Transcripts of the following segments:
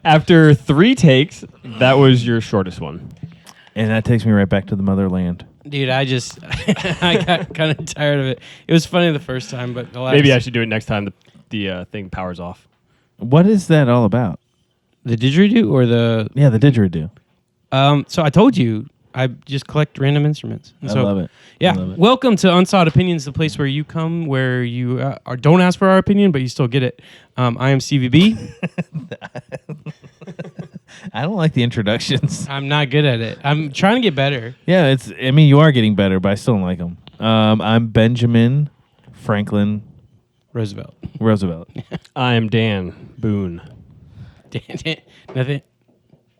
After 3 takes, that was your shortest one. And that takes me right back to the motherland. Dude, I got kind of tired of it. It was funny the first time, but the last... Maybe I should do it next time the thing powers off. What is that all about? The didgeridoo or the... Yeah, the didgeridoo. So I told you, I just collect random instruments. And I love it. Yeah. I love it. Welcome to Unsought Opinions, the place where you come, where you don't ask for our opinion, but you still get it. I am CVB. I don't like the introductions. I'm not good at it. I'm trying to get better. Yeah, you are getting better, but I still don't like them. I'm Benjamin Franklin Roosevelt. I am Dan Boone. Nothing.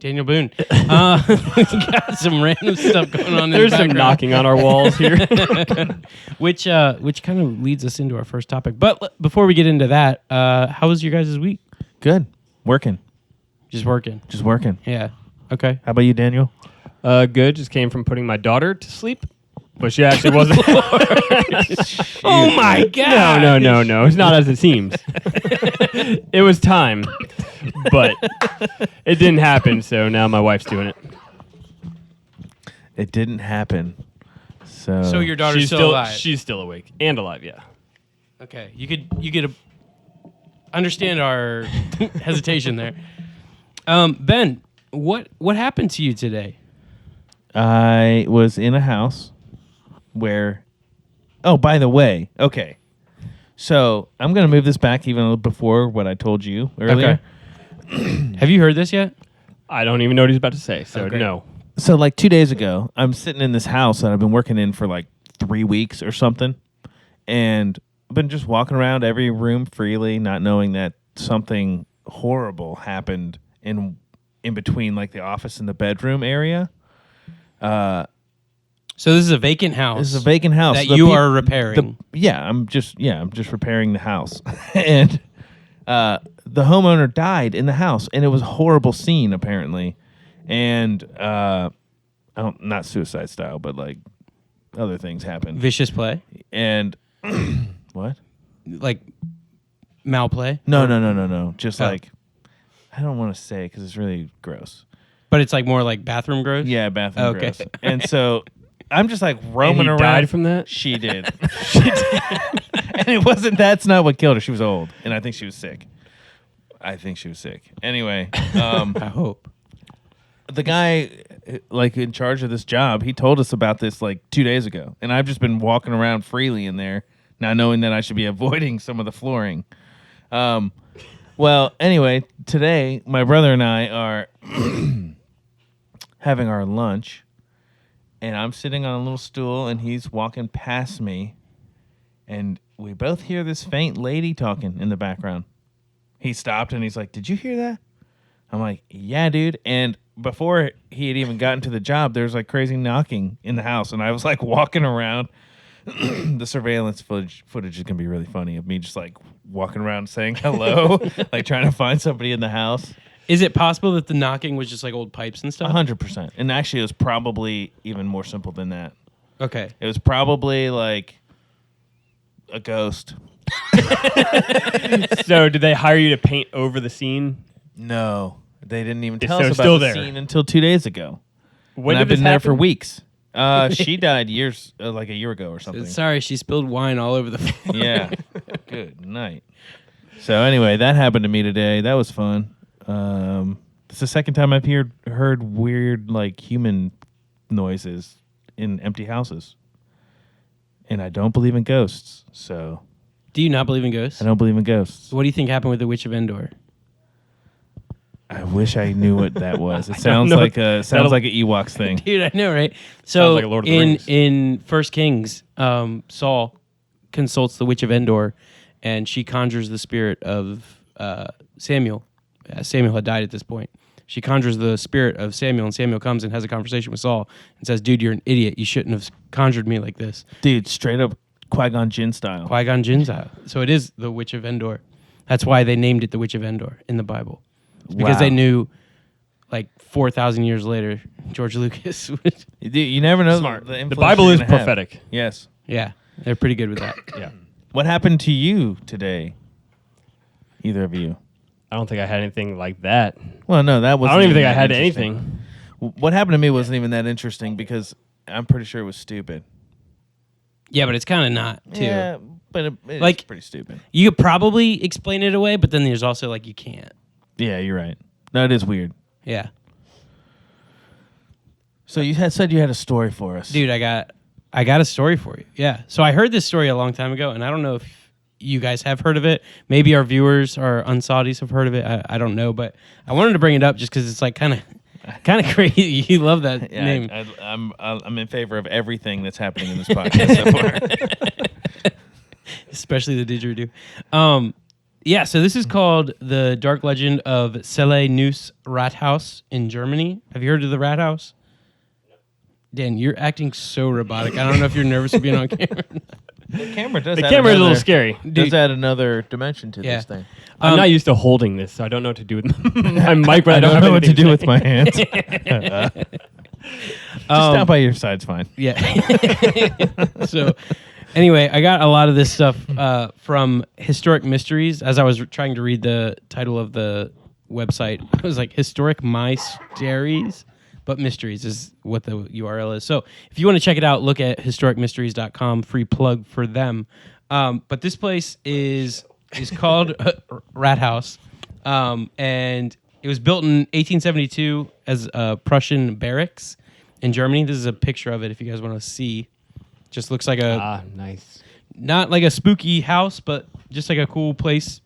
Daniel Boone. Got some random stuff going on. There's some knocking on our walls here. which kind of leads us into our first topic. But before we get into that, how was your guys' week? Good. Working. Just working. Yeah. Okay. How about you, Daniel? Good. Just came from putting my daughter to sleep, but she actually wasn't. Oh my God. No. It's not as it seems. It was time, but it didn't happen. So now my wife's doing it. It didn't happen. So your daughter's still alive. She's still awake and alive. Yeah. Okay. You could understand our hesitation there. Ben, what happened to you today? I was in a house where... Oh, by the way, okay. So I'm going to move this back even a little before what I told you earlier. Okay. Have you heard this yet? I don't even know what he's about to say, so no. So like 2 days ago, I'm sitting in this house that I've been working in for like 3 weeks or something. And I've been just walking around every room freely, not knowing that something horrible happened in between like the office and the bedroom area. So this is a vacant house. This is a vacant house that you are repairing. I'm just repairing the house. And the homeowner died in the house, and it was a horrible scene apparently. And not suicide style, but like other things happened. Vicious play? And what? Like malplay? No. Just like, I don't want to say because it's really gross. But it's like more like bathroom gross? Yeah, bathroom okay. gross. And so I'm just like roaming around. Died from that? She did. She did. And it wasn't, that's not what killed her. She was old. And I think she was sick. Anyway. I hope. The guy like in charge of this job, he told us about this like 2 days ago. And I've just been walking around freely in there, not knowing that I should be avoiding some of the flooring. Well, anyway, today my brother and I are having our lunch, and I'm sitting on a little stool, and he's walking past me, and we both hear this faint lady talking in the background. He stopped, and he's like, "Did you hear that?" I'm like, "Yeah, dude." And before he had even gotten to the job, there was like crazy knocking in the house, and I was like walking around. The surveillance footage is going to be really funny of me just like walking around saying hello, like trying to find somebody in the house. Is it possible that the knocking was just like old pipes and stuff? 100%. And actually, it was probably even more simple than that. Okay. It was probably like a ghost. So did they hire you to paint over the scene? No, they didn't even tell So us it's still about the there. scene until 2 days ago. When and did I've this been there happen? for weeks. She died like a year ago or something. Sorry, she spilled wine all over the floor. Yeah. Good night. So anyway, that happened to me today. That was fun. It's the second time I've heard weird like human noises in empty houses. And I don't believe in ghosts. So Do you not believe in ghosts? I don't believe in ghosts. What do you think happened with the Witch of Endor? I wish I knew what that was. It sounds like an Ewoks thing. Dude, I know, right? So like Lord of the Rings. in First Kings, Saul consults the Witch of Endor, and she conjures the spirit of Samuel. Samuel had died at this point. She conjures the spirit of Samuel, and Samuel comes and has a conversation with Saul and says, "Dude, you're an idiot. You shouldn't have conjured me like this." Dude, straight up Qui-Gon Jinn style. Qui-Gon Jinn style. So it is the Witch of Endor. That's why they named it the Witch of Endor in the Bible. It's because they knew, like 4,000 years later, George Lucas. You never know. Smart. The The influence Bible you're is gonna have. prophetic. Yes. Yeah. They're pretty good with that. Yeah. What happened to you today? Either of you? I don't think I had anything like that. Well, no, that wasn't. I don't even think I that had interesting. anything. What happened to me wasn't even that interesting because I'm pretty sure it was stupid. Yeah, but it's kind of not, too. Yeah, but it's Like- pretty stupid. You could probably explain it away, but then there's also, like, you can't. Yeah, you're right. No, it is weird. Yeah. So you had said you had a story for us. Dude, I got a story for you. Yeah. So I heard this story a long time ago, and I don't know if you guys have heard of it. Maybe our viewers, our Unsoughties, have heard of it. I don't know, but I wanted to bring it up just because it's like kind of crazy. You love that Yeah, name. I'm in favor of everything that's happening in this podcast so far. Especially the didgeridoo. Yeah, so this is called The Dark Legend of Selle, Neuse, Rathaus in Germany. Have you heard of the Rathaus? Dan, you're acting so robotic. I don't know if you're nervous of being on camera. The camera does. The add camera is a little another- scary. Does add another dimension to Yeah. this thing. I'm not used to holding this, so I don't know what to do with my mic when I don't have know what to anything do with say. my hands. Just down by your side's fine. Yeah. So, anyway, I got a lot of this stuff from Historic Mysteries. As I was trying to read the title of the website, it was like Historic Mysteries, but Mysteries is what the URL is. So, if you want to check it out, look at historicmysteries.com. Free plug for them. But this place is called Rathaus, and it was built in 1872 as Prussian barracks in Germany. This is a picture of it if you guys want to see. Just looks like Nice. not like a spooky house, but just like a cool place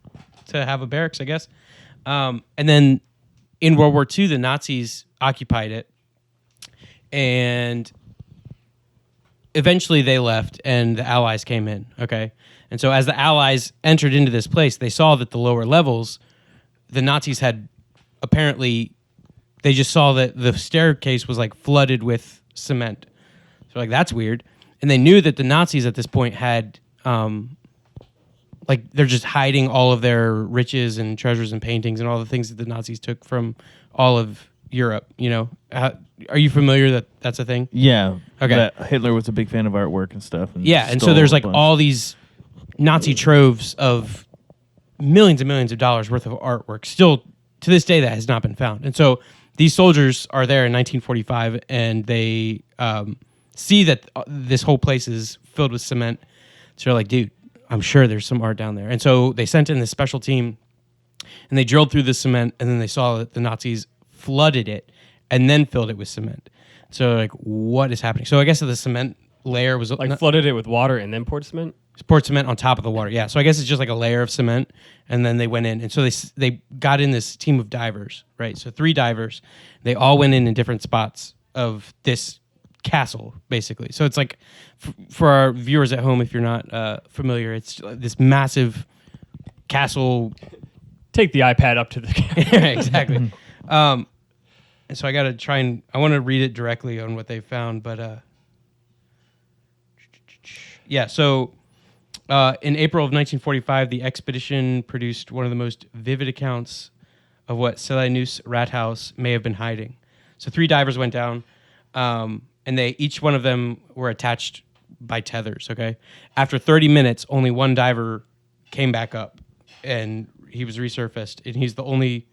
to have a barracks, I guess. And then in World War II, the Nazis occupied it, and eventually they left, and the Allies came in. Okay, and so as the Allies entered into this place, they saw that the lower levels, the Nazis had apparently, they just saw that the staircase was like flooded with cement. So like that's weird. And they knew that the Nazis at this point had, like, they're just hiding all of their riches and treasures and paintings and all the things that the Nazis took from all of Europe. You know, are you familiar that that's a thing? Yeah. Okay. That Hitler was a big fan of artwork and stuff. And Yeah, and so stole there's a like bunch. all these Nazi troves of millions and millions of dollars worth of artwork. Still to this day, that has not been found. And so these soldiers are there in 1945, and they see that this whole place is filled with cement. So they're like, dude, I'm sure there's some art down there. And so they sent in this special team, and they drilled through the cement, and then they saw that the Nazis flooded it and then filled it with cement. So like, what is happening? So I guess the cement layer was Like flooded it with water and then poured cement? poured cement on top of the water. Yeah. So I guess it's just like a layer of cement, and then they went in, and so they got in this team of divers, right? So 3 divers, they all went in different spots of this castle, basically. So it's like, for our viewers at home, if you're not familiar, it's this massive castle. Take the iPad up to the camera. Exactly. And so I got to try and I want to read it directly on what they found, but yeah. So in April of 1945, the expedition produced one of the most vivid accounts of what Selle, Neuse, Rathaus may have been hiding. So 3 divers went down, and each one of them were attached by tethers. Okay. After 30 minutes, only one diver came back up, and he was resurfaced, and he's the only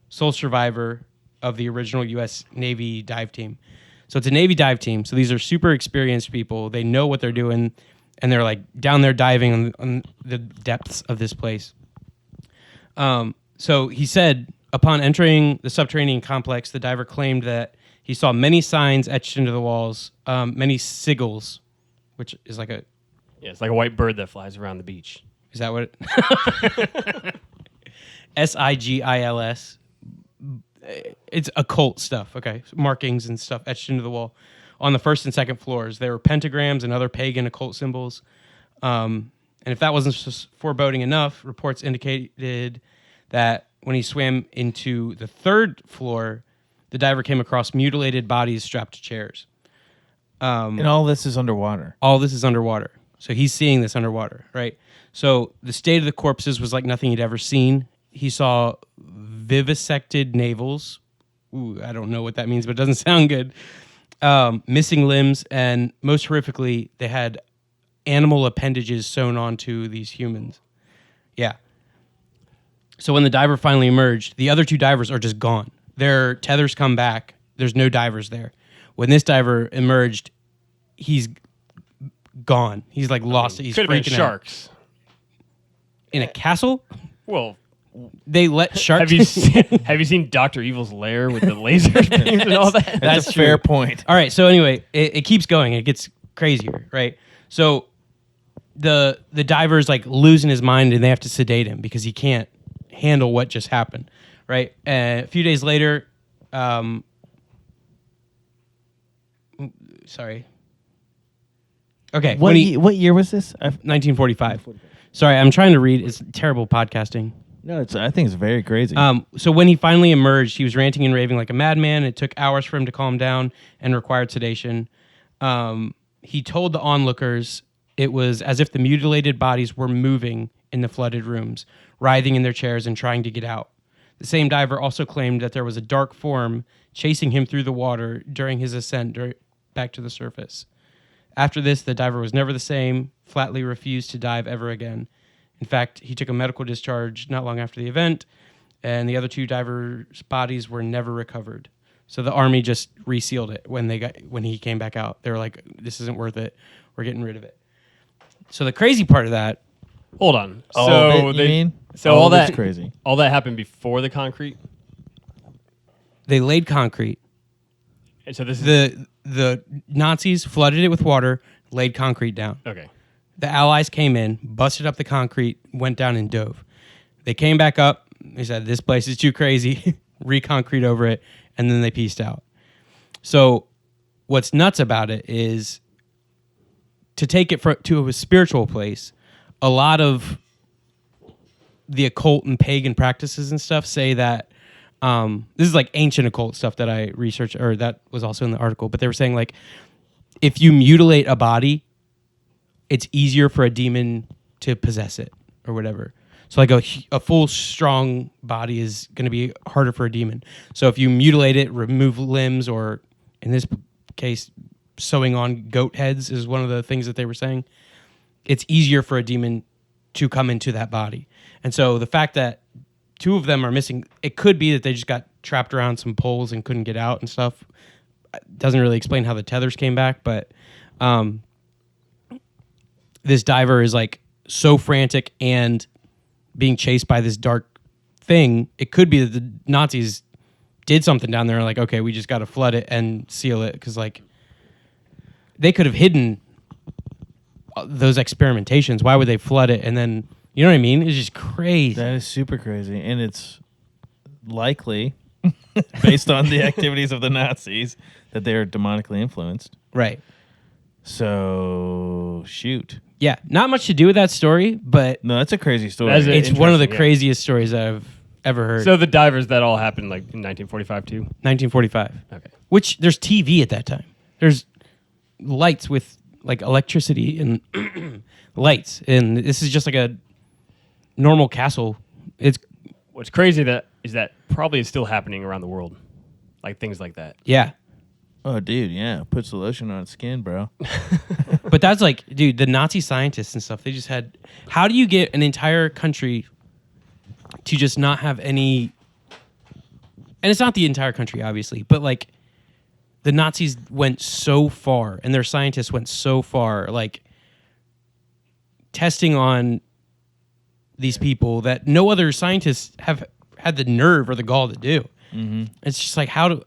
sole survivor of the original U.S. Navy dive team. So it's a Navy dive team. So these are super experienced people. They know what they're doing, and they're like down there diving on the depths of this place. So he said, upon entering the subterranean complex, the diver claimed that he saw many signs etched into the walls, many sigils, which is like a... Yeah, it's like a white bird that flies around the beach. Is that what it... SIGILS. It's occult stuff, okay? Markings and stuff etched into the wall. On the first and second floors, there were pentagrams and other pagan occult symbols. And if that wasn't just foreboding enough, reports indicated that when he swam into the 3rd floor, the diver came across mutilated bodies strapped to chairs. And all this is underwater. All this is underwater. So he's seeing this underwater, right? So the state of the corpses was like nothing he'd ever seen. He saw vivisected navels. Ooh, I don't know what that means, but it doesn't sound good. Missing limbs, and most horrifically, they had animal appendages sewn onto these humans. Yeah. So when the diver finally emerged, the other two divers are just gone. Their tethers come back. There's no divers there. When this diver emerged, he's gone. He's like lost. He's Could have been freaking out. sharks. In a castle? Well, They let sharks. have you seen Dr. Evil's lair with the laser beams and all that? That's a fair point. All right. So anyway, it keeps going. It gets crazier, right? So the diver's like losing his mind, and they have to sedate him because he can't handle what just happened, right? A few days later, sorry. Okay. What year was this? 1945. Sorry, I'm trying to read. It's terrible podcasting. No, I think it's very crazy. So when he finally emerged, he was ranting and raving like a madman. It took hours for him to calm down and required sedation. He told the onlookers it was as if the mutilated bodies were moving in the flooded rooms, writhing in their chairs and trying to get out. The same diver also claimed that there was a dark form chasing him through the water during his ascent back to the surface. After this, the diver was never the same, flatly refused to dive ever again. In fact, he took a medical discharge not long after the event, and the other two divers' bodies were never recovered. So the army just resealed it when he came back out. They were like, "This isn't worth it. We're getting rid of it." So the crazy part of that, Hold on. All of it, you mean? So All all of that it's crazy. All that happened before the concrete. they laid concrete. And so this is The Nazis flooded it with water, laid concrete down. okay. The Allies came in, busted up the concrete, went down and dove. They came back up. They said, "This place is too crazy." Re-concrete over it, and then they pieced out. So what's nuts about it is to take it to a spiritual place, a lot of the occult and pagan practices and stuff say that this is like ancient occult stuff that I researched, or that was also in the article, but they were saying like if you mutilate a body, it's easier for a demon to possess it or whatever. So like a full strong body is going to be harder for a demon. So if you mutilate it, remove limbs, or in this case, sewing on goat heads is one of the things that they were saying. It's easier for a demon to come into that body. And so the fact that two of them are missing, it could be that they just got trapped around some poles and couldn't get out and stuff. Doesn't really explain how the tethers came back, but this diver is like so frantic and being chased by this dark thing. It could be that the Nazis did something down there, like, okay, we just got to flood it and seal it, because like they could have hidden those experimentations. Why would they flood it? And then, you know what I mean? It's just crazy. That is super crazy, and it's likely, based on the activities of the Nazis, that they're demonically influenced. Right. So, shoot. Yeah, not much to do with that story, but No, that's a crazy story. That's it's one of the interesting, yeah. craziest stories I've ever heard. So the divers, that all happened like in 1945 too. 1945. Okay. Which there's TV at that time. There's lights with like electricity and lights, and this is just like a normal castle. It's What's crazy is that probably is still happening around the world, like things like that. yeah. Oh, dude, yeah. Puts the lotion on its skin, bro. But that's like, dude, the Nazi scientists and stuff, they just had... How do you get an entire country to just not have any... And it's not the entire country, obviously, but like the Nazis went so far and their scientists went so far, like testing on these people that no other scientists have had the nerve or the gall to do. Mm-hmm. It's just like, how do...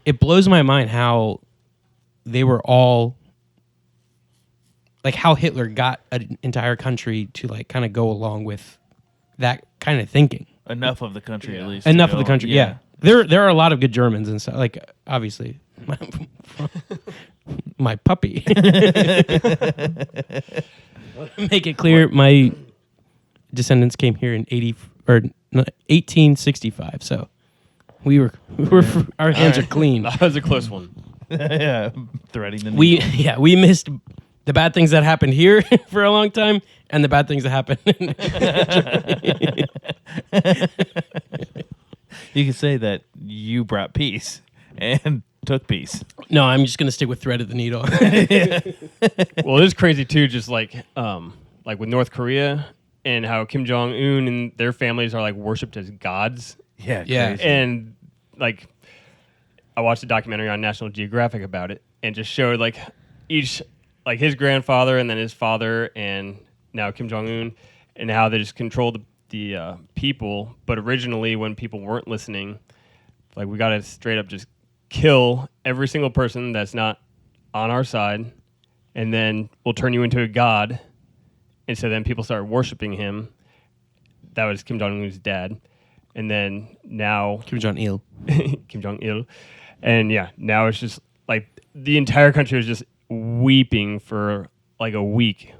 It blows my mind how they were all like how Hitler got an entire country to like kind of go along with that kind of thinking. Enough of the country, at least. Enough of the country, yeah. There are a lot of good Germans and stuff. Like obviously, my puppy. Make it clear, my descendants came here in 1865. So. We were our hands are clean. That was a close one. Yeah, threading the needle. We missed the bad things that happened here for a long time and the bad things that happened in You can say that you brought peace and took peace. No, I'm just gonna stick with thread of the needle. Well, it is crazy too, just like with North Korea and how Kim Jong Un and their families are like worshipped as gods. Yeah, Yeah. crazy. And like I watched a documentary on National Geographic about it and just showed like each like his grandfather and then his father and now Kim Jong Un and how they just controlled the people. But originally, when people weren't listening, like we got to straight up just kill every single person that's not on our side, and then we'll turn you into a god. And so then people started worshiping him. That was Kim Jong Un's dad, and then now Kim Jong Il. Kim Jong Il, and yeah, now it's just like the entire country was just weeping for like a week,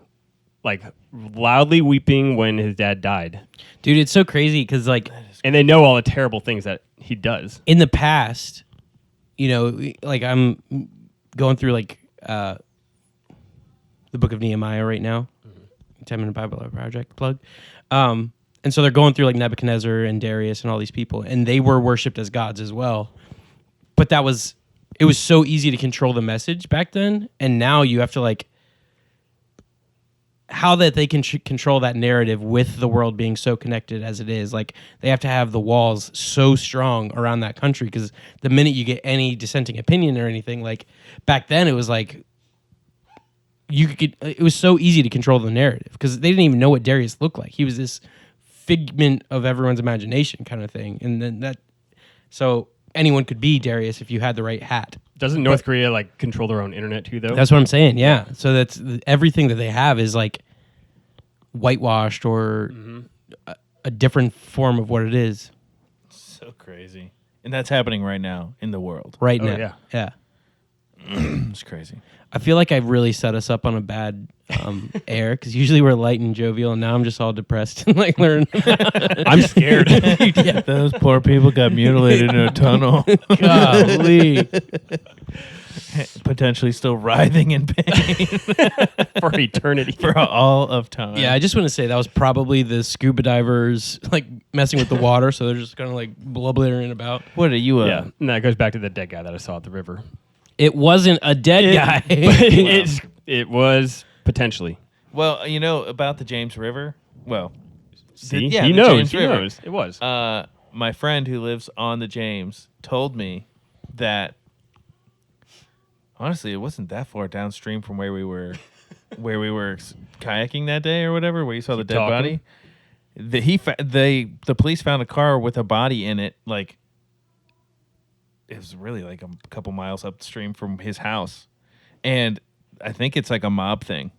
like loudly weeping when his dad died. Dude, it's so crazy because like And they know all the terrible things that he does. in the past, you know, like I'm going through like the book of Nehemiah right now. 10-minute Bible project plug. And so they're going through like Nebuchadnezzar and Darius and all these people, and they were worshipped as gods as well. But it was so easy to control the message back then, and now you have to like how that they can control that narrative with the world being so connected as it is. Like they have to have the walls so strong around that country because the minute you get any dissenting opinion or anything, like back then it was like it was so easy to control the narrative because they didn't even know what Darius looked like. He was this figment of everyone's imagination kind of thing. And then so anyone could be Darius if you had the right hat. Doesn't North Korea like control their own internet too, though? That's what I'm saying. Yeah. So that's everything that they have is like whitewashed or a different form of what it is So crazy. And that's happening right now in the world. right Oh, now. yeah. Yeah. It's crazy. I feel like I've really set us up on a bad air because usually we're light and jovial, and now I'm just all depressed and like learning. I'm scared. Yeah. Those poor people got mutilated in a tunnel. Golly. Potentially still writhing in pain For eternity. for all of time. Yeah, I just want to say that was probably the scuba divers like messing with the water, so they're just kind of like blubbering about. What are you? Yeah, and that goes back to the dead guy that I saw at the river. It wasn't a dead guy. But it was potentially. Well, you know about the James River? Well, See, yeah, he the knows. James He River. knows. It was. My friend who lives on the James told me that honestly, it wasn't that far downstream from where we were kayaking that day or whatever, where you saw the dead talking. body. The police found a car with a body in it, like it was really like a couple miles upstream from his house, and I think it's like a mob thing.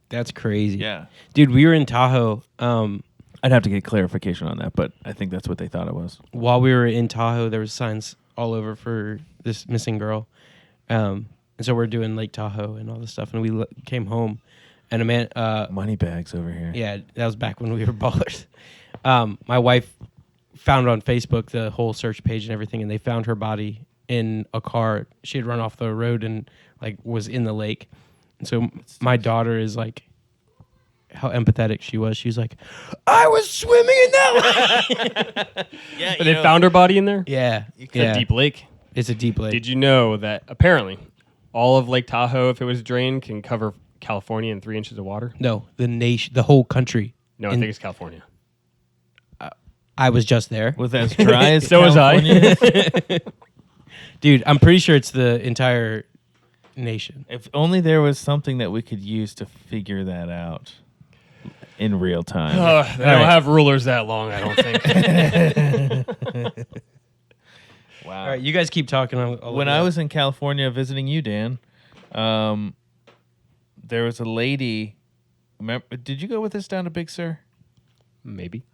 That's crazy. Yeah, Dude, we were in Tahoe. I'd have to get clarification on that, but I think that's what they thought it was. While we were in Tahoe, there was signs all over for this missing girl. And so we're doing Lake Tahoe and all this stuff, and we came home, and a man, Money bags over here. yeah, that was back when we were ballers. My wife found on Facebook the whole search page and everything, and they found her body in a car. She had run off the road and like was in the lake. And so my daughter is like, how empathetic she was. She was like, I was swimming in that lake. Yeah, But they found her body in there? Yeah, It's yeah. a deep lake. It's a deep lake. Did you know that apparently all of Lake Tahoe, if it was drained, can cover California in 3 inches of water? No, the whole country. No, I think it's California. I was just there. Was as dry as So was I. California? Dude, I'm pretty sure it's the entire nation. If only there was something that we could use to figure that out in real time. They don't have rulers that long, I don't think. Wow. All right, you guys keep talking. When I was in California visiting you, Dan, there was a lady. Did you go with us down to Big Sur? Maybe.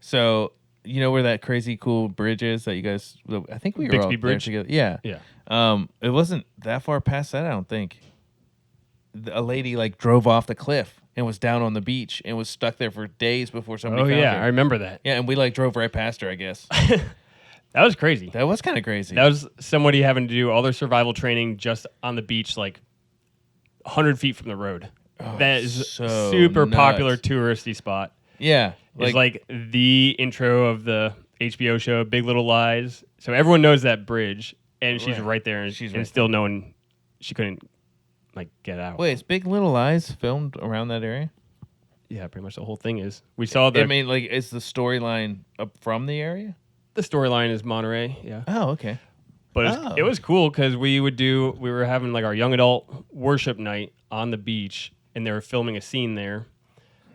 So you know where that crazy cool bridge is that you guys? I think we were Bixby all there Bridge? together. Yeah. Yeah. It wasn't that far past that, I don't think. A lady like drove off the cliff and was down on the beach and was stuck there for days before somebody Oh, found yeah. her. I remember that. Yeah, and we like drove right past her, I guess. That was crazy. That was kind of crazy. That was somebody having to do all their survival training just on the beach, like 100 feet from the road. That is so super nuts. popular touristy spot. Yeah. It's like the intro of the HBO show Big Little Lies. So everyone knows that bridge. and she's right there, and, She's and right still knowing she couldn't like get out. Wait, is Big Little Lies filmed around that area? Yeah, pretty much the whole thing is. We saw the I mean, like, is the storyline up from the area? the storyline is Monterey. Yeah. Oh, okay. But Oh. it was cool because we were having like our young adult worship night on the beach, and they were filming a scene there.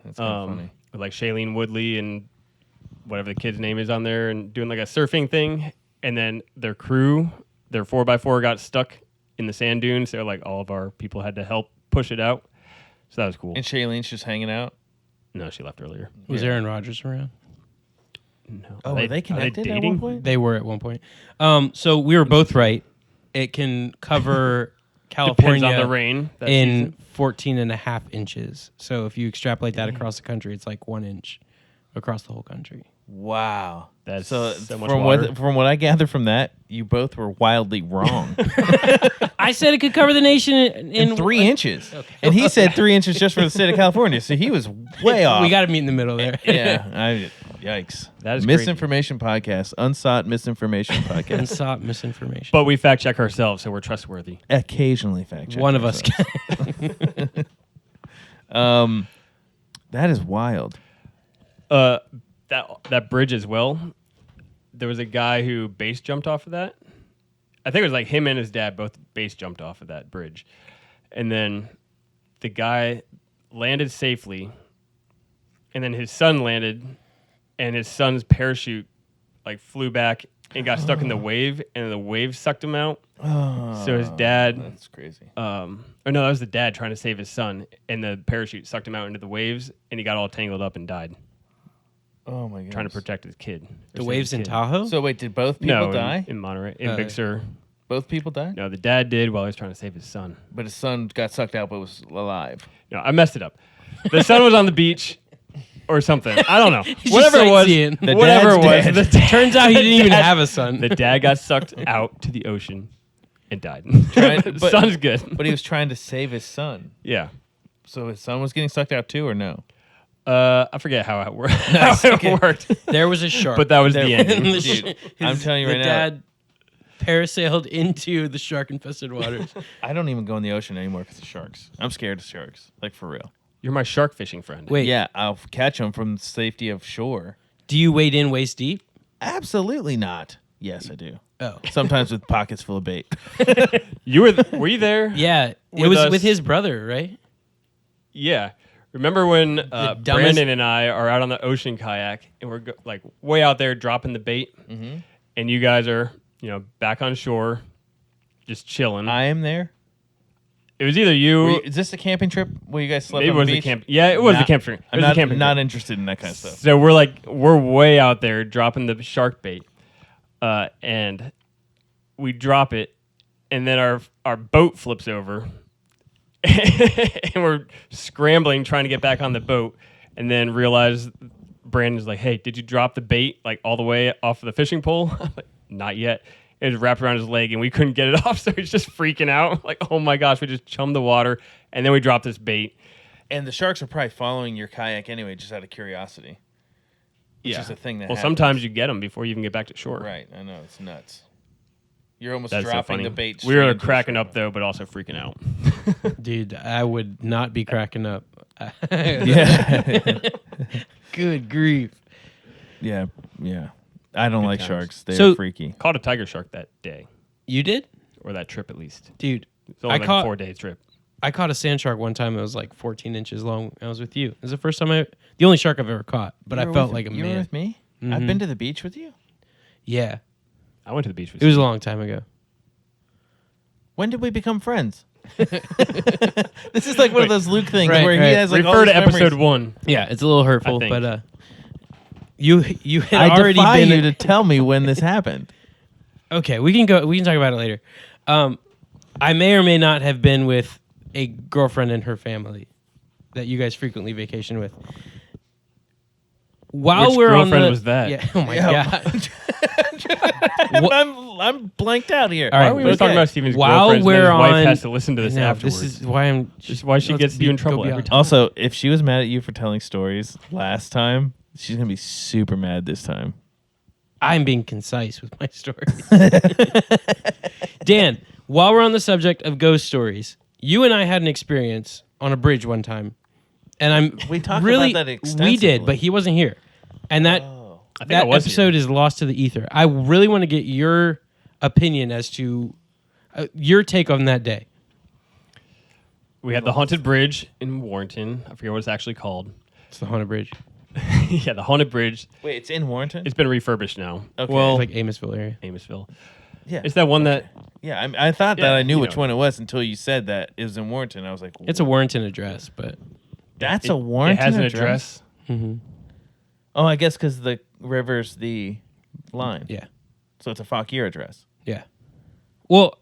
That's kind of funny. With like Shailene Woodley and whatever the kid's name is on there, and doing like a surfing thing. And then their crew, their 4x4 got stuck in the sand dunes. So like all of our people had to help push it out. So that was cool. And Shailene's just hanging out? No, she left earlier. Was Aaron Rodgers around? No. Oh, were they connected at one point? They were at one point. So we were both right. It can cover California Depends on the rain. that in season. 14 and a half inches. So if you extrapolate that across the country, it's like 1 inch across the whole country. Wow. That's so much from water. from what I gather from that, you both were wildly wrong. I said it could cover the nation in 3 inches. And he said 3 inches just for the state of California. So he was way off. We got to meet in the middle there. Yeah. Yikes. That is Misinformation podcast. Unsought misinformation podcast. Unsought misinformation. But we fact check ourselves, so we're trustworthy. Occasionally fact check. One of us. That is wild. That bridge as well. There was a guy who base jumped off of that. I think it was like him and his dad both base jumped off of that bridge, and then the guy landed safely, and then his son landed, and his son's parachute like flew back and got stuck in the wave, and the wave sucked him out. Oh, So his dad, that's crazy. or no, that was the dad trying to save his son, and the parachute sucked him out into the waves, and he got all tangled up and died. Oh my god. Trying to protect his kid. Or The save waves his in kid. Tahoe? So wait, did both people No, die? in Monterey, in Big Sur. Both people died? No, the dad did while he was trying to save his son. But his son got sucked out but was alive. No, I messed it up. The son was on the beach or something. I don't know. He's Whatever just it was. sightseeing. The Whatever it was. dad's The Turns out he didn't even dad- have a son. The dad got sucked out to the ocean and died. But- The son's good. But he was trying to save his son. Yeah. So his son was getting sucked out too, or no? I forget how it worked. How it worked. There was a shark. But that was the And ending. the Dude, I'm telling you right the now. dad parasailed into the shark-infested waters. I don't even go in the ocean anymore because of sharks. I'm scared of sharks, like for real. You're my shark fishing friend. Wait, Yeah, I'll catch them from the safety of shore. do you wade in waist deep? Absolutely not. Yes, I do. Oh. Sometimes with pockets full of bait. Were you there? Yeah, it With was us. with his brother, right? Yeah. Remember when dumbest- Brandon and I are out on the ocean kayak and we're like way out there dropping the bait, and you guys are back on shore, just chilling. I am there. It was either you. Is this a camping trip where you guys slept Maybe it on was the the beach? camp. Yeah, it was the Not- camp trip. It I'm was the camping not trip. interested in that kind of stuff. So we're way out there dropping the shark bait, and we drop it, and then our boat flips over, and we're scrambling trying to get back on the boat, and then realize Brandon's like, "Hey, did you drop the bait like all the way off of the fishing pole?" I'm like, "Not yet." It was wrapped around his leg, and we couldn't get it off, so he's just freaking out. Like, "Oh my gosh, we just chummed the water," and then we dropped this bait. And the sharks are probably following your kayak anyway, just out of curiosity. Which is a thing that Well, happens. sometimes you get them before you even get back to shore. Right, I know, it's nuts. You're almost That's so dropping funny. the bait. We straight were into the cracking shark. up though, but also freaking out. Dude, I would not be cracking up. Yeah. Good grief. Yeah. I don't like times. sharks. They're So- freaky. Caught a tiger shark that day, You did? or that trip at least. Dude, It's only I like caught- a 4-day trip. I caught a sand shark one time that was like 14 inches long. I was with you. It was the first time the only shark I've ever caught, but I felt like a You were man. with me? I've been to the beach with you? Yeah. I went to the beach with It was a Steve. long time ago. When did we become friends? This is like one of those Luke things Right, where he right. has like all Refer these to episode memories. 1. Yeah, it's a little hurtful, think. but you had I already defy been you to tell me when this happened. Okay, we can talk about it later. I may or may not have been with a girlfriend and her family that you guys frequently vacation with. While Which we're on girlfriend the, was that? Yeah, oh my Yeah. god. I'm blanked out here. All right, Why are we always okay. talking about Steven's While girlfriend? we're His wife on- has to listen to this No, afterwards. this is why I'm. This is why she let's gets you in go trouble every beyond. time. Also, if she was mad at you for telling stories last time, she's gonna be super mad this time. I'm being concise with my story. Dan, while we're on the subject of ghost stories, you and I had an experience on a bridge one time, and We talked really, about that we extensively. did, but he wasn't here, and that I think I that was episode here. is lost to the ether. I really want to get your opinion as to your take on that day. We had the haunted bridge in Warrenton. I forget what it's actually called. It's the haunted bridge. Yeah, the haunted bridge. Wait, it's in Warrenton? It's been refurbished now. Okay. Well, It's like Amosville area. Amosville. yeah. It's that one that Yeah, I thought that Yeah, I knew you which know. one it was until you said that it was in Warrenton. I was like, It's a Warrenton address, but that's it, a Warrenton It has an address? address. Oh, I guess because the river's the line. yeah, So it's a Fauquier address. yeah. Well,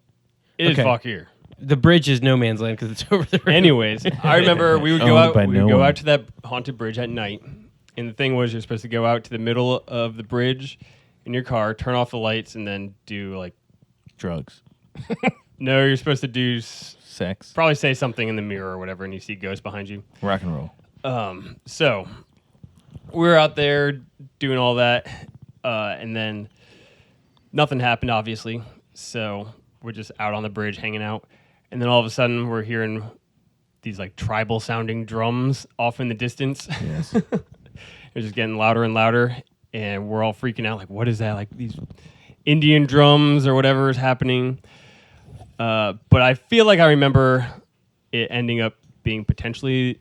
It is Okay. Fauquier. the bridge is no man's land because it's over the river. Anyways, I remember we would go Owned out. by We would no go one. out to that haunted bridge at night, and the thing was you're supposed to go out to the middle of the bridge in your car, turn off the lights, and then do like Drugs. no, you're supposed to do Sex. probably say something in the mirror or whatever, and you see ghosts behind you. Rock and roll. So we're out there doing all that, and then nothing happened, obviously. So we're just out on the bridge hanging out, and then all of a sudden we're hearing these like tribal sounding drums off in the distance. Yes. They're just getting louder and louder, and we're all freaking out. Like, what is that? Like these Indian drums or whatever is happening. But I feel like I remember it ending up being potentially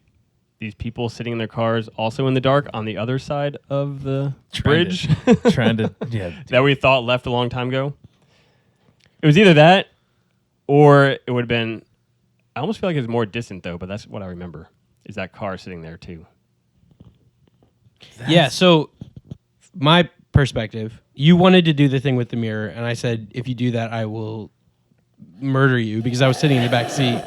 these people sitting in their cars also in the dark on the other side of the bridge Trying to, yeah. that we thought left a long time ago. It was either that or it would have been, I almost feel like it was more distant though, but that's what I remember is that car sitting there too. Yeah, so my perspective, you wanted to do the thing with the mirror, and I said, if you do that, I will murder you because I was sitting in the back seat.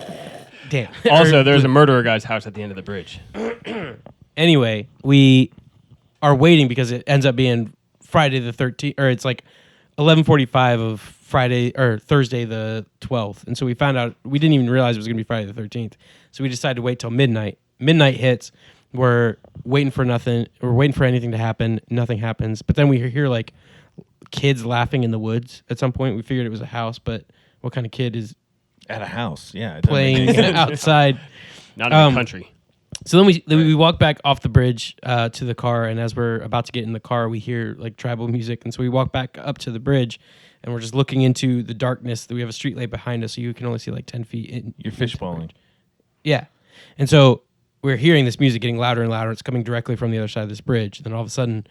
Damn. Also, there's a murderer guy's house at the end of the bridge. Anyway, we are waiting because it ends up being Friday the 13th, or it's like 11:45 of Friday or Thursday the 12th. And so we found out, we didn't even realize it was going to be Friday the 13th. So we decided to wait till midnight. Midnight hits. We're waiting for nothing. We're waiting for anything to happen. Nothing happens. But then we hear like kids laughing in the woods at some point. We figured it was a house, but what kind of kid is At a house. Yeah. it doesn't make playing any sense. outside? Not in the country. So then we walk back off the bridge to the car, and as we're about to get in the car, we hear like tribal music, and so we walk back up to the bridge, and we're just looking into the darkness. We have a street light behind us, so you can only see like 10 feet. You're fishbowling. Yeah, and so we're hearing this music getting louder and louder. It's coming directly from the other side of this bridge. Then all of a sudden,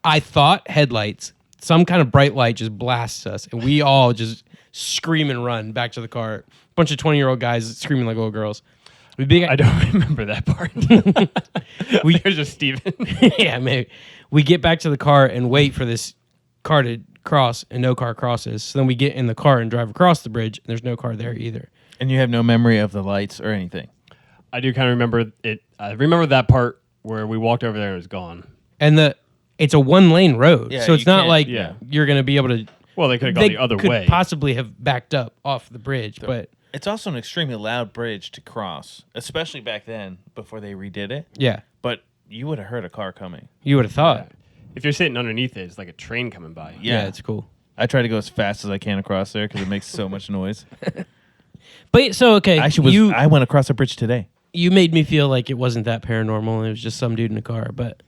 I thought headlights, some kind of bright light just blasts us, and we all just scream and run back to the car. Bunch of 20-year-old guys screaming like little girls. I don't remember that part. There's just Steven. Yeah, maybe. We get back to the car and wait for this car to cross, and no car crosses. So then we get in the car and drive across the bridge, and there's no car there either. And you have no memory of the lights or anything. I do kind of remember it. I remember that part where we walked over there and it was gone. And it's a one-lane road, Yeah, so it's you not can't- like yeah. you're going to be able to... Well, they could have gone They the other could way. possibly have backed up off the bridge, but It's also an extremely loud bridge to cross, especially back then before they redid it. yeah, But you would have heard a car coming. you would have thought. If you're sitting underneath it, it's like a train coming by. Yeah. Yeah. It's cool. I try to go as fast as I can across there because it makes so much noise. But so, okay, Actually, I went across a bridge today. you made me feel like it wasn't that paranormal, and it was just some dude in a car, but...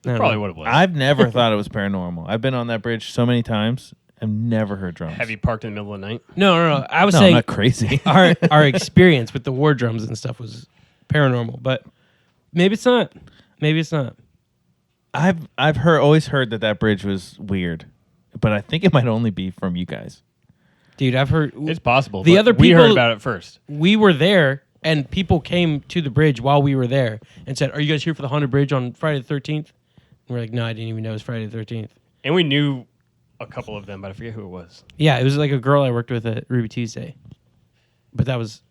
I don't Probably know. what it was. I've never thought it was paranormal. I've been on that bridge so many times. I've never heard drums. Have you parked in the middle of the night? No. I was No, I'm saying not crazy. our experience with the war drums and stuff was paranormal, but maybe it's not. Maybe it's not. I've always heard that bridge was weird, but I think it might only be from you guys. Dude, I've heard It's possible. The but other we heard people- about it first. we were there and people came to the bridge while we were there and said, "Are you guys here for the haunted bridge on Friday the 13th?" And we're like, "No, I didn't even know it was Friday the 13th." And we knew a couple of them, but I forget who it was. Yeah, it was like a girl I worked with at Ruby Tuesday. But that was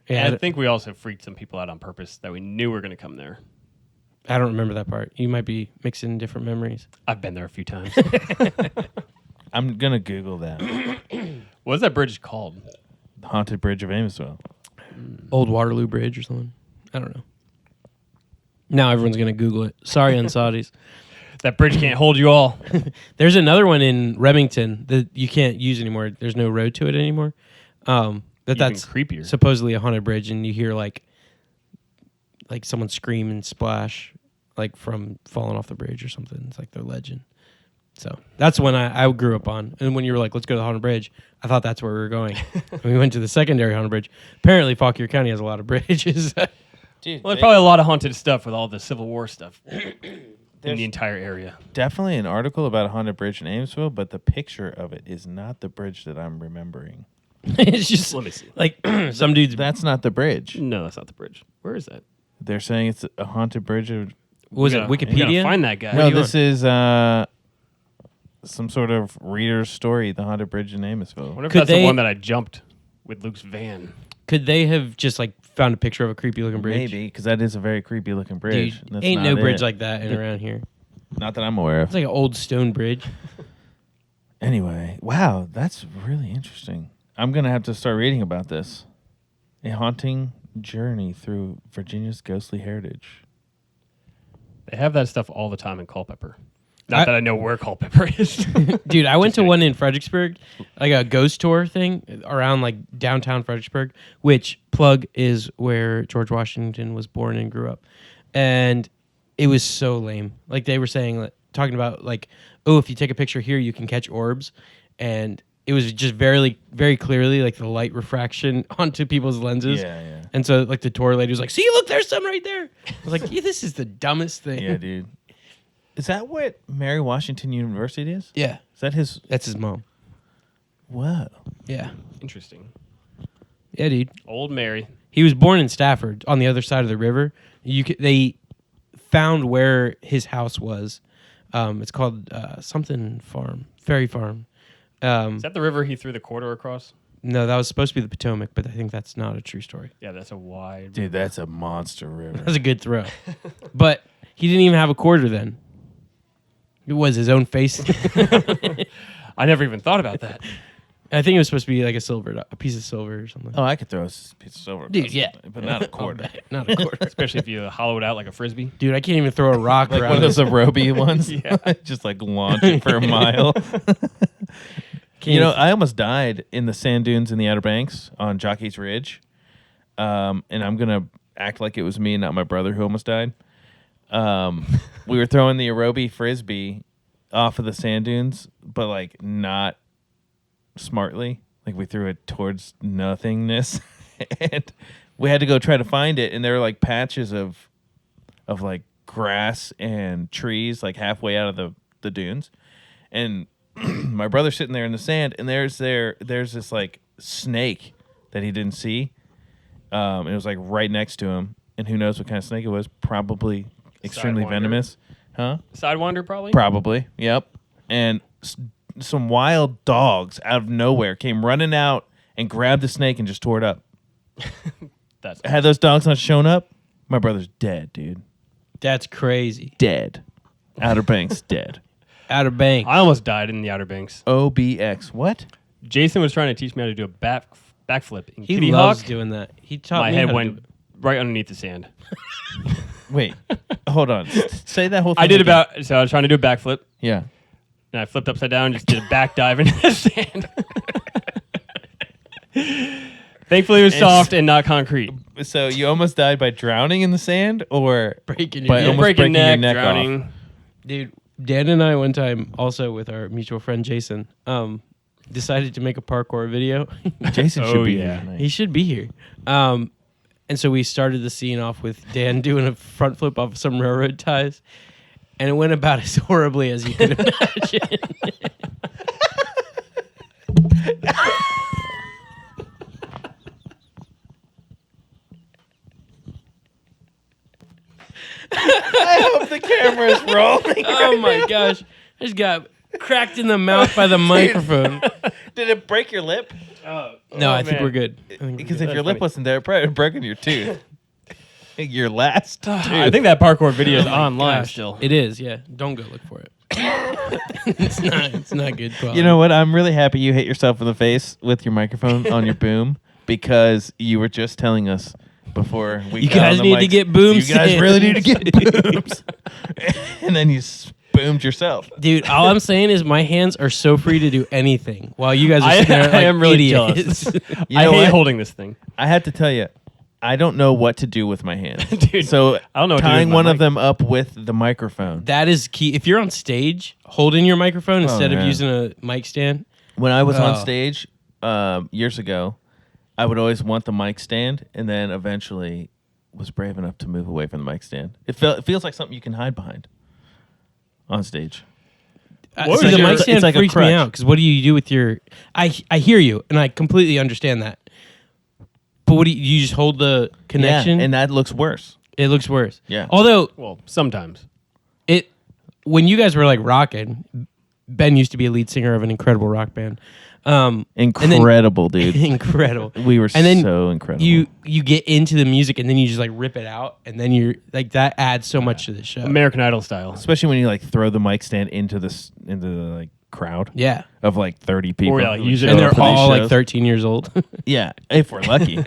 And I think we also freaked some people out on purpose that we knew were going to come there. I don't remember that part. You might be mixing different memories. I've been there a few times. I'm gonna Google that What's that bridge called? haunted bridge of Amosville. Old Waterloo Bridge or something. I don't know. Now everyone's going to Google it. Sorry, Unsoughties. That bridge can't hold you all. There's another one in Remington that you can't use anymore. There's no road to it anymore. That's creepier. supposedly a haunted bridge, and you hear like someone scream and splash, like from falling off the bridge or something. It's like their legend. So that's when I grew up on. And when you were like, let's go to the haunted bridge, I thought that's where we were going. And we went to the secondary haunted bridge. Apparently, Fauquier County has a lot of bridges. Dude, Well, there's probably a lot of haunted stuff with all the Civil War stuff in the entire area. definitely an article about a haunted bridge in Amesville, but the picture of it is not the bridge that I'm remembering. It's just Let me see. like some dudes. That's not the bridge. No, that's not the bridge. Where is that? They're saying it's a haunted bridge. Was it We gotta Wikipedia? find that guy. No, this is some sort of reader's story, the haunted bridge in I Amesville. wonder if Could that's they- the one that I jumped with Luke's van. Could they have just like found a picture of a creepy looking bridge? Maybe, because that is a very creepy looking bridge. Dude, That's ain't not no bridge it. like that in around here. Not that I'm aware of. It's like an old stone bridge. Anyway, wow, that's really interesting. I'm going to have to start reading about this. A haunting journey through Virginia's ghostly heritage. They have that stuff all the time in Culpeper. Not that I know where Culpeper is. Dude, I went to one in Fredericksburg, like a ghost tour thing around like downtown Fredericksburg, which plug is where George Washington was born and grew up. And it was so lame. Like they were saying, like, talking about like, oh, if you take a picture here, you can catch orbs. And it was just very, very clearly like the light refraction onto people's lenses. Yeah. And so like the tour lady was like, see, look, there's some right there. I was like, yeah, this is the dumbest thing. Yeah, dude. Is that what Mary Washington University is? Yeah. Is that his? That's his mom. Whoa. Yeah. Interesting. Yeah, dude. Old Mary. He was born in Stafford on the other side of the river. They found where his house was. It's called something farm, Ferry Farm. Is that the river he threw the quarter across? No, that was supposed to be the Potomac, but I think that's not a true story. Yeah, that's a wide. Dude, that's a monster river. That was a good throw. But he didn't even have a quarter then. It was his own face. I never even thought about that. I think it was supposed to be like a piece of silver or something. Oh, I could throw a piece of silver. Dude, across yeah. something, but not a quarter. Not a quarter. Especially if you hollow it out like a frisbee. Dude, I can't even throw a rock Like around one of those it. aerobie ones. Yeah. Just like launch it for a mile. You know, I almost died in the sand dunes in the Outer Banks on Jockey's Ridge. And I'm going to act like it was me, not my brother who almost died. We were throwing the aerobie frisbee off of the sand dunes, but like not smartly. Like we threw it towards nothingness. And we had to go try to find it. And there were like patches of like grass and trees like halfway out of the dunes. And my brother's sitting there in the sand, and there's this like snake that he didn't see. It was like right next to him, and who knows what kind of snake it was? Probably extremely Sidewinder. venomous, huh? Sidewinder, probably? Probably, yep. And some wild dogs out of nowhere came running out and grabbed the snake and just tore it up. That's Had those dogs not shown up, my brother's dead, dude. That's crazy. Dead. Outer Banks dead. Outer Banks. I almost died in the Outer Banks. OBX. What? Jason was trying to teach me how to do a backflip in He Kitty loves Hawk. doing that. He taught My me head how to went do it. right underneath the sand. Wait. Hold on. Say that whole thing. I did again. so I was trying to do a backflip, Yeah. and I flipped upside down and just did a back dive into the sand. Thankfully, it was soft and not concrete. So you almost died by drowning in the sand, or Breaking by your almost breaking breaking your neck, neck drowning. off? Dude, Dan and I one time, also with our mutual friend Jason, decided to make a parkour video. Jason Oh, should be yeah. here tonight. He should be here. And so we started the scene off with Dan doing a front flip off some railroad ties, and it went about as horribly as you could imagine. I hope the camera is rolling. Oh my gosh. I just got cracked in the mouth by the microphone. Did it break your lip? No, I think man. we're good. I think we're Because good. if your lip funny. wasn't there, it probably would have broken your tooth. Your last tooth. I think that parkour video is Oh my online gosh. still. It is, yeah. Don't go look for it. It's not good quality. You know what? I'm really happy you hit yourself in the face with your microphone on your boom, because you were just telling us before we You got on guys the need to mics. get booms You guys in. really need to get booms. And then you boomed yourself. Dude, all I'm saying is my hands are so free to do anything while you guys are sitting there like I am really idiots. jealous. You I know hate what? holding this thing. I had to tell you, I don't know what to do with my hands. Dude, So I don't know what to do tying with my one of mic. them up with the microphone. That is key. If you're on stage holding your microphone instead of man. using a mic stand, When I was on Oh. stage years ago, I would always want the mic stand, and then eventually was brave enough to move away from the mic stand. It feels like something you can hide behind on stage. What see, is the your- mic stand it's like a freaks me crutch. out because what do you do with your? I hear you and I completely understand that. But what do you just hold the connection? Yeah, and that looks worse. It looks worse. Yeah. Although Well, sometimes. when you guys were like rocking, Ben used to be a lead singer of an incredible rock band. And then- Incredible, dude. incredible. We were And then so incredible. You get into the music and then you just like rip it out and then you're like that adds so much to the show. American Idol style. Especially when you like throw the mic stand into the like crowd Yeah. of like 30 people. Or, yeah, who use it show And up they're up for these all like shows. 13 years old. That Yeah, if we're lucky.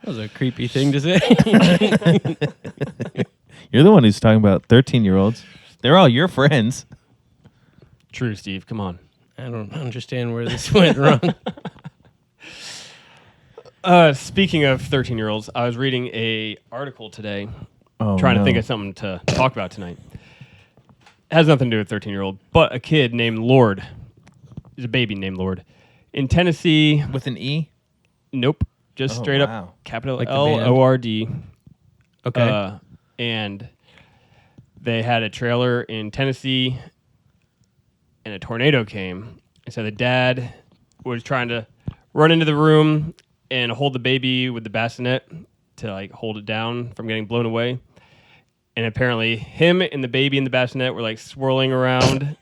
was a creepy thing to say. You're the one who's talking about 13-year-olds. They're all your friends. True, Steve. Come on. I don't understand where this went wrong. Speaking of 13-year-olds, I was reading a article today Oh, trying to no. think of something to talk about tonight. It has nothing to do with 13-year-old, but a kid named Lord. He's a baby named Lord. In Tennessee, With an E? nope. Just Oh, straight wow. up capital Like the band? Lord. Okay. And they had a trailer in Tennessee, and a tornado came. And so the dad was trying to run into the room and hold the baby with the bassinet to like hold it down from getting blown away. And apparently him and the baby in the bassinet were like swirling around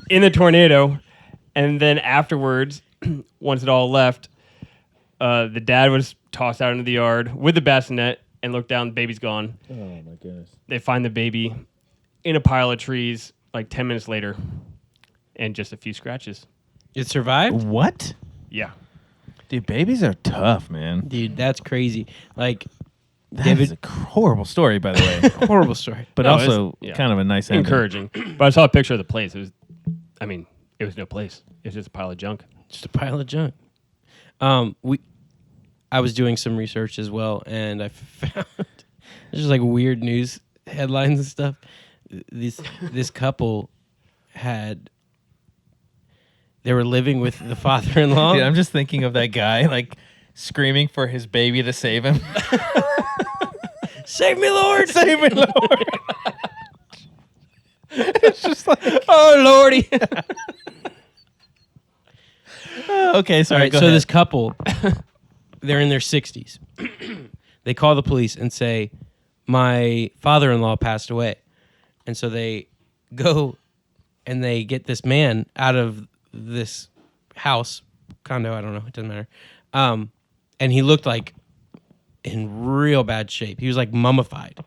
in the tornado. And then afterwards, once it all left, the dad was tossed out into the yard with the bassinet and looked down, the baby's gone. Oh, my goodness. They find the baby in a pile of trees like 10 minutes later and just a few scratches. It survived? What? Yeah. Dude, babies are tough, man. Dude, that's crazy. Like, That is a horrible story, by the way. horrible story. But No, also it's- yeah. kind of a nice ending. Encouraging. But I saw a picture of the place. It was no place. It was just a pile of junk. Just a pile of junk. I was doing some research as well, and I found just like weird news headlines and stuff. This couple they were living with the father-in-law. Dude, I'm just thinking of that guy, like, screaming for his baby to save him. Save me, Lord! Save me, Lord. It's just like, Oh, Lordy! okay, All sorry, right, go so ahead. this couple, they're in their 60s. They call the police and say, my father-in-law passed away. And so they go and they get this man out of this house, condo, I don't know, it doesn't matter. And he looked like in real bad shape. He was like mummified.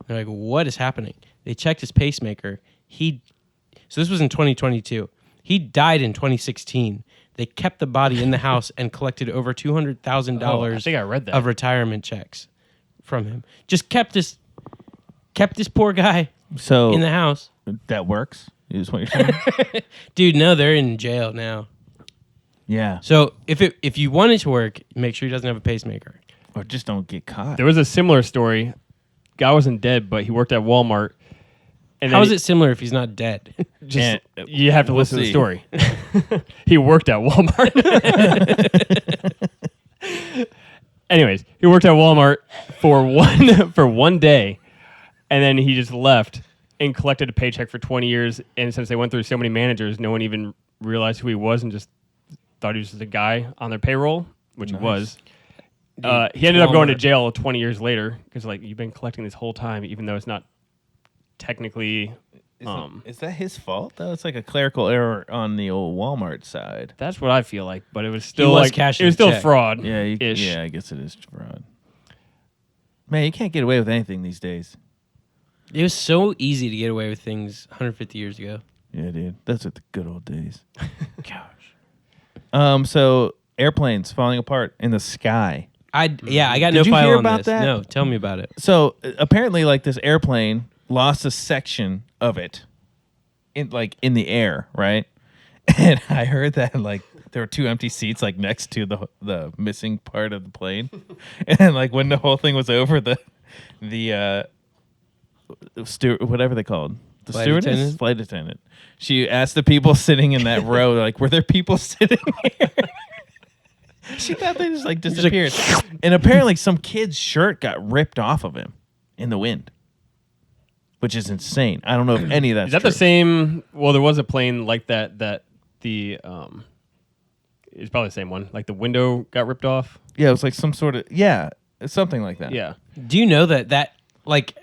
They're like, what is happening? They checked his pacemaker. So this was in 2022. He died in 2016. They kept the body in the house and collected over $200,000 Oh, I think I read that. of retirement checks from him. Just kept this poor guy So in the house. that works, is what you're saying? Dude, no, they're in jail now. Yeah. So if you want it to work, make sure he doesn't have a pacemaker. Or just don't get caught. There was a similar story. Guy wasn't dead, but he worked at Walmart. And How then is it similar if he's not dead? Just, And- you have to we'll listen to the see. story. He worked at Walmart. Anyways, he worked at Walmart for one day, and then he just left and collected a paycheck for 20 years. And since they went through so many managers, no one even realized who he was and just thought he was just a guy on their payroll, which he was. He ended up going to Walmart. jail 20 years later because, like, you've been collecting this whole time, even though it's not technically. Is that his fault, though? It's like a clerical error on the old Walmart side. That's what I feel like, but it was still was like cashing it was the still check. fraud. Yeah, ish. yeah, I guess it is fraud. Man, you can't get away with anything these days. It was so easy to get away with things 150 years ago. Yeah, dude. Those are the good old days. Gosh. So airplanes falling apart in the sky. I got Did no you file hear on about this. that? No, tell me about it. So apparently, like this airplane lost a section of it in the air, right? And I heard that like there were 2 empty seats like next to the missing part of the plane, and like when the whole thing was over, the whatever they called the flight attendant. She asked the people sitting in that row, like, were there people sitting here? She thought they just like disappeared. And apparently some kid's shirt got ripped off of him in the wind, which is insane. I don't know if any of that's Is that true. the same? Well, there was a plane like that the it's probably the same one. Like the window got ripped off. Yeah, it was like some sort of something like that. Yeah. Do you know that like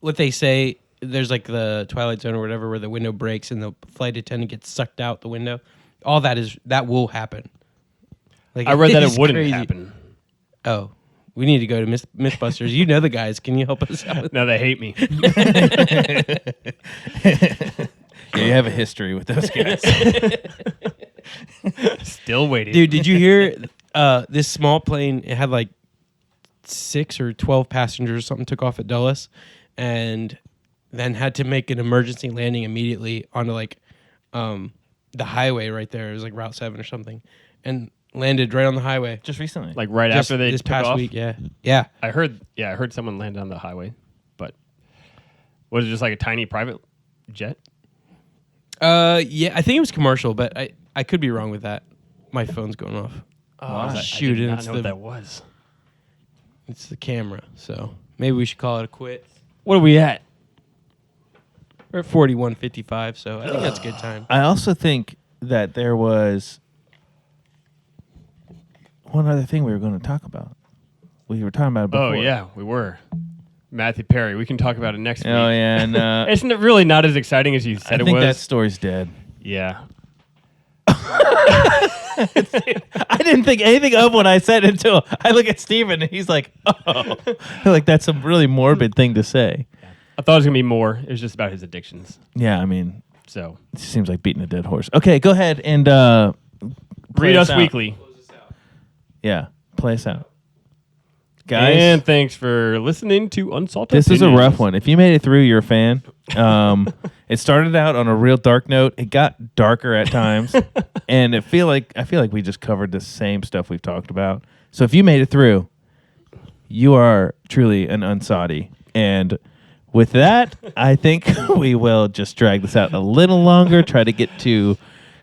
what they say? There's like the Twilight Zone or whatever where the window breaks and the flight attendant gets sucked out the window. All that will happen. Like I read that it is wouldn't crazy. happen. Oh, we need to go to Mythbusters. You know the guys. Can you help us out? No, they hate me. Yeah, you have a history with those guys. Still waiting. Dude, did you hear this small plane? It had like 6 or 12 passengers or something, took off at Dulles and then had to make an emergency landing immediately onto like the highway right there. It was like Route 7 or something. And landed right on the highway. Just recently. Like right Just after they this took past off? week, yeah. Yeah. I heard someone landed on the highway, but was it just like a tiny private jet? Yeah, I think it was commercial, but I could be wrong with that. My phone's going off. Oh, shoot, I did and not it's know what that was. It's the camera, so maybe we should call it a quit. What are we at? We're at 41:55, so I think that's a good time. I also think that there was one other thing we were going to talk about. We were talking about it before. Oh yeah, we were. Matthew Perry. We can talk about it next week. Oh yeah, and Isn't it really not as exciting as you I said it think was? that story's dead. Yeah. I didn't think anything of what I said until I look at Steven and he's like, oh. Like that's a really morbid thing to say. I thought it was going to be more. It was just about his addictions. Yeah, I mean, So it seems like beating a dead horse. Okay, go ahead and play read us out. weekly. Yeah, play us out. Guys, And thanks for listeing to Unsought this is a Opinions. rough one. If you made it through, you're a fan. It started out on a real dark note. It got darker at times, and I feel like we just covered the same stuff we've talked about. So if you made it through, you are truly an unsoughty. And with that, I think we will just drag this out a little longer. Try to get to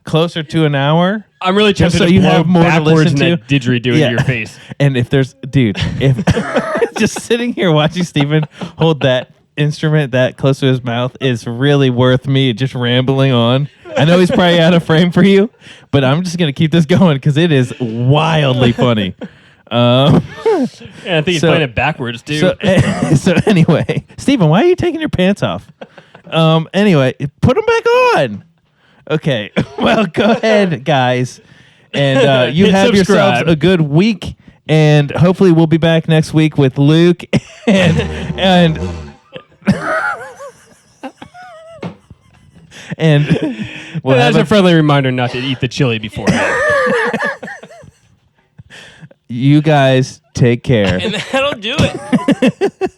closer to an hour. I'm really Just tempted so to you blow have more to backwards listen and to. that didgeridoo Yeah. in your face. And if there's, if just sitting here watching Steven hold that instrument that close to his mouth is really worth me just rambling on. I know he's probably out of frame for you, but I'm just going to keep this going because it is wildly funny. And I think he's playing it backwards too. So anyway, Steven, why are you taking your pants off? Anyway, put them back on. Okay, well, go ahead, guys, and you Hit have yourselves subscribe. a good week, and hopefully we'll be back next week with Luke and we'll That's have a friendly reminder not to eat the chili beforehand. you guys take care. And that'll do it.